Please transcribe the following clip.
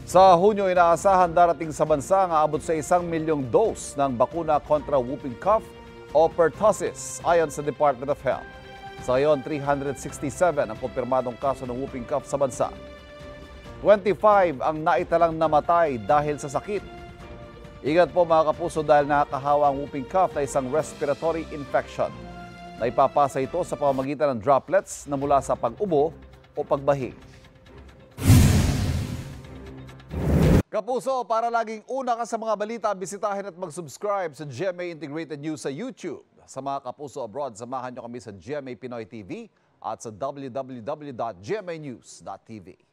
Sa Hunyo, inaasahan darating sa bansa ang aabot sa 1 milyong dose ng bakuna kontra whooping cough o pertussis ayon sa Department of Health. Sa ngayon, 367 ang kumpirmadong kaso ng whooping cough sa bansa. 25 ang naitalang namatay dahil sa sakit. Ingat po mga kapuso dahil nakakahawa ang whooping cough na isang respiratory infection. Naipapasa ito sa pamamagitan ng droplets na mula sa pag-ubo o pagbahing. Kapuso, para laging una ka sa mga balita, bisitahin at mag-subscribe sa GMA Integrated News sa YouTube. Sa mga kapuso abroad, samahan nyo kami sa GMA Pinoy TV at sa www.gmanews.tv.